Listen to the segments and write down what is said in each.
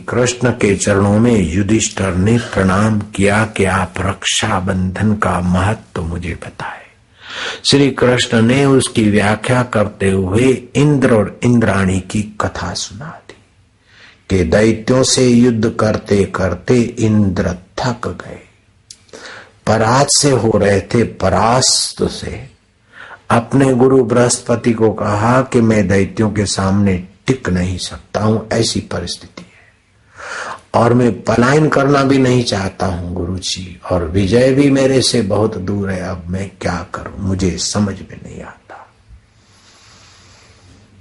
कृष्ण के चरणों में युधिष्ठिर ने प्रणाम किया कि आप रक्षा बंधन का महत्व मुझे बताए। श्री कृष्ण ने उसकी व्याख्या करते हुए इंद्र और इंद्राणी की कथा सुना दी कि दैत्यों से युद्ध करते करते इंद्र थक गए, परात से हो रहे थे, परास्त से। अपने गुरु बृहस्पति को कहा कि मैं दैत्यों के सामने टिक नहीं सकता हूं, ऐसी परिस्थिति है और मैं पलायन करना भी नहीं चाहता हूं गुरुजी, और विजय भी मेरे से बहुत दूर है। अब मैं क्या करूं, मुझे समझ में नहीं आता।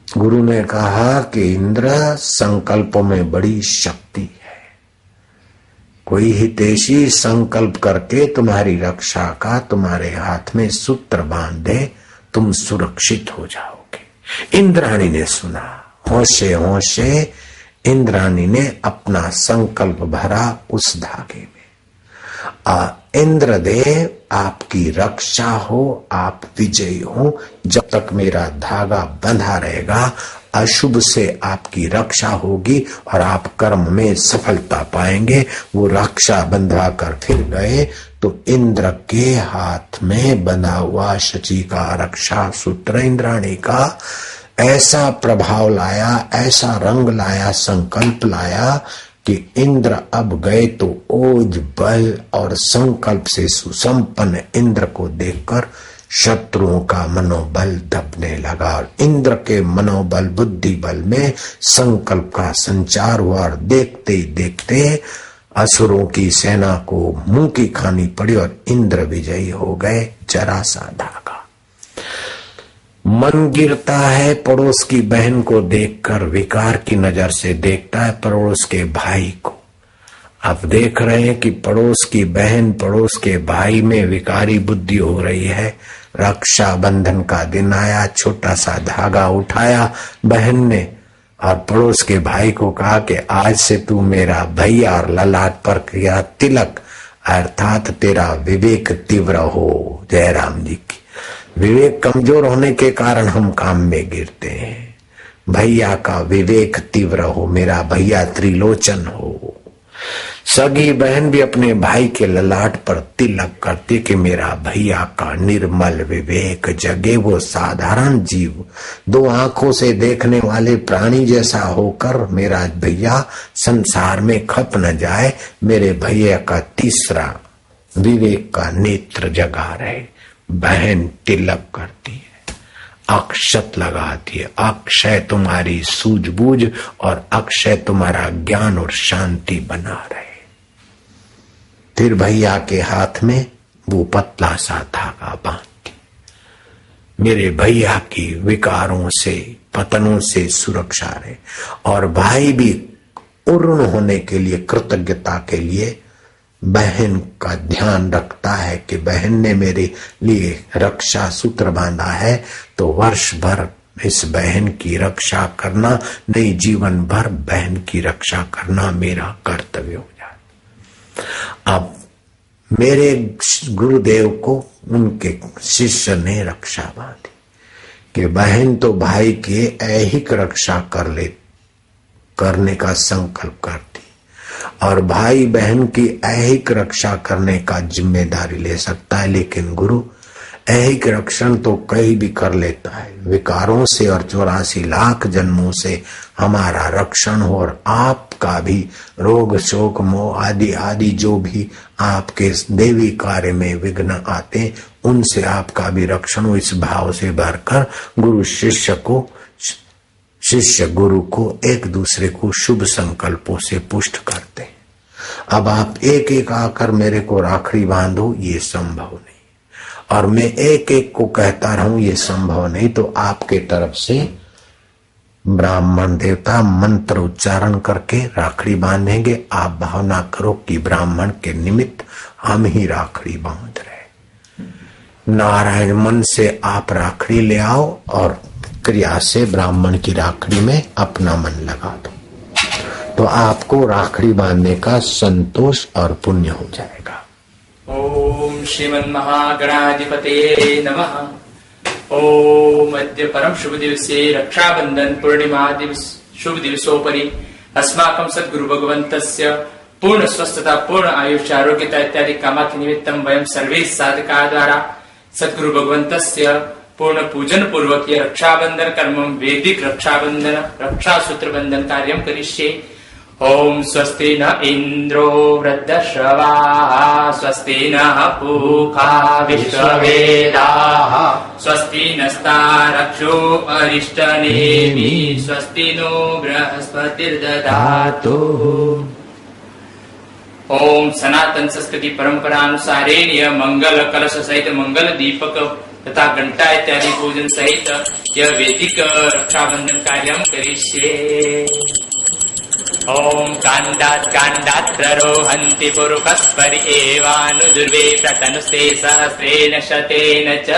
गुरु ने कहा कि इंद्र, संकल्पों में बड़ी शक्ति है। कोई हितैषी संकल्प करके तुम्हारी रक्षा का तुम्हारे हाथ में सूत्र बांध दे, तुम सुरक्षित हो जाओगे। इंद्राणी ने सुना, होशे होशे इंद्राणी ने अपना संकल्प भरा उस धागे में। इंद्रदेव आपकी रक्षा हो, आप विजयी हो। जब तक मेरा धागा बंधा रहेगा अशुभ से आपकी रक्षा होगी और आप कर्म में सफलता पाएंगे। वो रक्षा बंधवा कर फिर गए तो इंद्र के हाथ में बंधा हुआ शची का रक्षा सूत्र इंद्राणी का ऐसा प्रभाव लाया, ऐसा रंग लाया, संकल्प लाया कि इंद्र अब गए तो ओज बल और संकल्प से सुसंपन्न इंद्र को देखकर शत्रुओं का मनोबल दबने लगा और इंद्र के मनोबल बुद्धि बल में संकल्प का संचार हुआ और देखते ही देखते असुरों की सेना को मुंह की खानी पड़ी और इंद्र विजयी हो गए। जरा सा धागा मन गिरता है, पड़ोस की बहन को देखकर विकार की नजर से देखता है पड़ोस के भाई को। अब देख रहे हैं कि पड़ोस की बहन पड़ोस के भाई में विकारी बुद्धि हो रही है। रक्षा बंधन का दिन आया, छोटा सा धागा उठाया बहन ने और पड़ोस के भाई को कहा कि आज से तू मेरा भैया और ललाट पर किया तिलक, अर्थात तेरा विवेक तीव्र हो। जयराम जी की विवेक कमजोर होने के कारण हम काम में गिरते हैं। भैया का विवेक तीव्र हो, मेरा भैया त्रिलोचन हो। सगी बहन भी अपने भाई के ललाट पर तिलक करती कि मेरा भैया का निर्मल विवेक जगे। वो साधारण जीव, दो आंखों से देखने वाले प्राणी जैसा होकर मेरा भैया संसार में खप न जाए। मेरे भैया का तीसरा विवेक का नेत्र जगा रहे। बहन तिलक करती है, अक्षत लगाती है। अक्षय तुम्हारी सूझबूझ और अक्षय तुम्हारा ज्ञान और शांति बना रहे। फिर भैया के हाथ में वो पतला सा धागा बांधती, मेरे भैया की विकारों से पतनों से सुरक्षा रहे। और भाई भी पूर्ण होने के लिए, कृतज्ञता के लिए बहन का ध्यान रखता है कि बहन ने मेरे लिए रक्षा सूत्र बांधा है तो वर्ष भर इस बहन की रक्षा करना, नहीं जीवन भर बहन की रक्षा करना मेरा कर्तव्य हो जाता। अब मेरे गुरुदेव को उनके शिष्य ने रक्षा बांधी कि बहन तो भाई की ऐहिक रक्षा करने का संकल्प करती और भाई बहन की ऐहिक रक्षा करने का जिम्मेदारी ले सकता है, लेकिन गुरु ऐहिक रक्षण तो कहीं भी कर लेता है। विकारों से और 84 लाख जन्मों से हमारा रक्षण हो और आपका भी रोग शोक मोह आदि आदि जो भी आपके देवी कार्य में विघ्न आते उनसे आपका भी रक्षण हो। इस भाव से भरकर गुरु शिष्य गुरु को एक दूसरे को शुभ संकल्पों से पुष्ट करते हैं। अब आप एक एक आकर मेरे को राखड़ी बांधो, ये संभव नहीं, और मैं एक एक को कहता रहूं, ये संभव नहीं। तो आपके तरफ से ब्राह्मण देवता मंत्र उच्चारण करके राखड़ी बांधेंगे। आप भावना करो कि ब्राह्मण के निमित्त हम ही राखड़ी बांध रहे। नारायण मन से आप राखड़ी ले आओ और क्रिया से ब्राह्मण की राखड़ी में अपना मन लगा दो, तो आपको राखड़ी बांधने का संतोष और पुण्य हो जाएगा। ओम श्रीमन महागणाधिपते नमः। ओम अद्य परम शुभ दिवसे रक्षाबंधन पूर्णिमा दिवस शुभ दिवसोपरि अस्माकं सद्गुरु भगवन्तस्य पूर्ण स्वस्थता, पूर्ण आयुष्य, आरोग्यता इत्यादि कामाख्य निमित्तं वयं सर्वे साधका द्वारा सद्गुरु भगवन्तस्य पूर्ण पूजन पूर्वक ये रक्षाबंधन कर्म, वैदिक रक्षाबंधन रक्षासूत्र बंधन कार्यं करिष्ये। ओम स्वस्ति न इंद्रो वृद्धश्रवाः, स्वस्ति नः पूषा विश्ववेदाः, स्वस्ति नस्तारक्षो अरिष्टनेमिः, स्वस्ति नो बृहस्पतिर्दधातु। ओम सनातन संस्कृति परंपरानुसारेण यह मंगल कलश सहित मंगल दीपक तथा घंटा इत्यादि पूजन सहित यह वैदिक रक्षाबंधन कार्यं करिष्ये। ओम कांडात् प्ररोहन्ति पुरुकस्परि एवानुदुर्वे प्रतनुस्ते सहस्रेण शतेन च।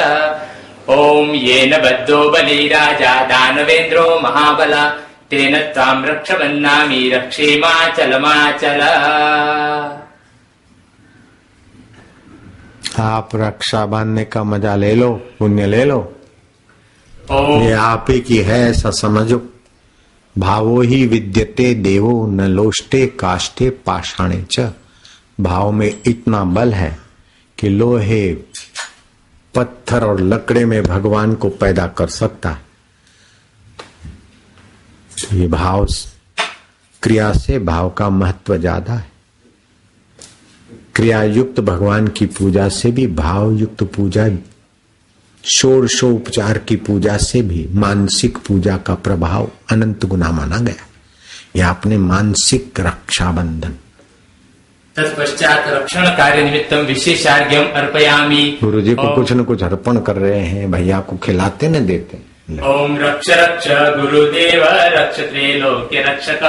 ओम येन बद्धो बलिराजा दानवेन्द्रो महाबला, तेन त्वां रक्षबन्नामि रक्षेमाचलमाचल। आप रक्षा बांधने का मजा ले लो, पुण्य ले लो, ये आप ही की है ऐसा समझो। भावो ही विद्यते देवो न लोष्टे काष्ठे पाषाणे च। भाव में इतना बल है कि लोहे, पत्थर और लकड़े में भगवान को पैदा कर सकता है। ये भाव क्रिया से भाव का महत्व ज्यादा है। क्रिया युक्त भगवान की पूजा से भी भाव युक्त पूजा, षोडशोपचार की पूजा से भी मानसिक पूजा का प्रभाव अनंत गुना माना गया। यह अपने मानसिक रक्षाबंधन। तत्पश्चात रक्षण कार्य निमित्तम विशेषार्घ्यम अर्पयामि। गुरु जी को कुछ न कुछ अर्पण कर रहे हैं, भैया को खिलाते न देते। ओम रक्ष रक्ष गुरुदेव रक्ष त्रैलोक्य रक्षक,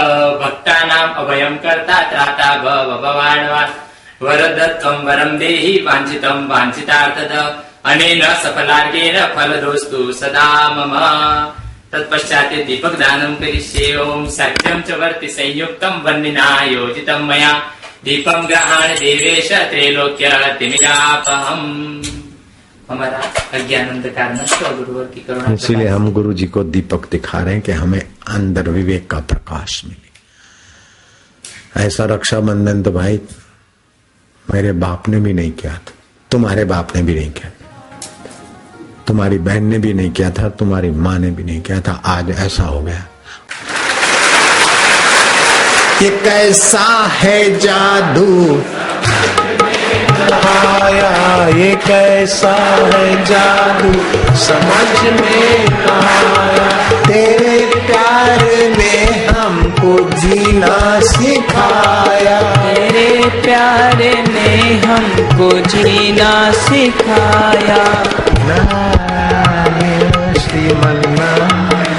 भक्तानाम अभयं कर्ता त्राता भवान्वा, वरदत्वं वरं देहि वाञ्छितं वाञ्छितार्थद, अनेन सफलार्घ्येन फलदोस्तु सदा मम। तत्पश्चात् दीपक दानं करिष्ये। ओम सत्यं च वर्ति संयुक्तं वह्निना योजितं मया, दीपं गृहाण देवेश त्रैलोक्यतिमिरापहम्। हमारा अज्ञान अंधकार नष्ट हो गुरुवर की करुणा। इसीलिए हम गुरु जी को दीपक दिखा रहे हैं कि हमें अंदर विवेक का प्रकाश मिले। ऐसा रक्षाबंधन तो भाई मेरे बाप ने भी नहीं किया था, तुम्हारे बाप ने भी नहीं किया, तुम्हारी बहन ने भी नहीं किया था, तुम्हारी माँ ने भी नहीं किया था। आज ऐसा हो गया। ये कैसा है जादू आया, ये कैसा है जादू समझ में आया। तेरे प्यार ने हमको जीना सिखाया, तेरे प्यार ने हमको जीना सिखाया। नारायण श्रीमन्नारायण।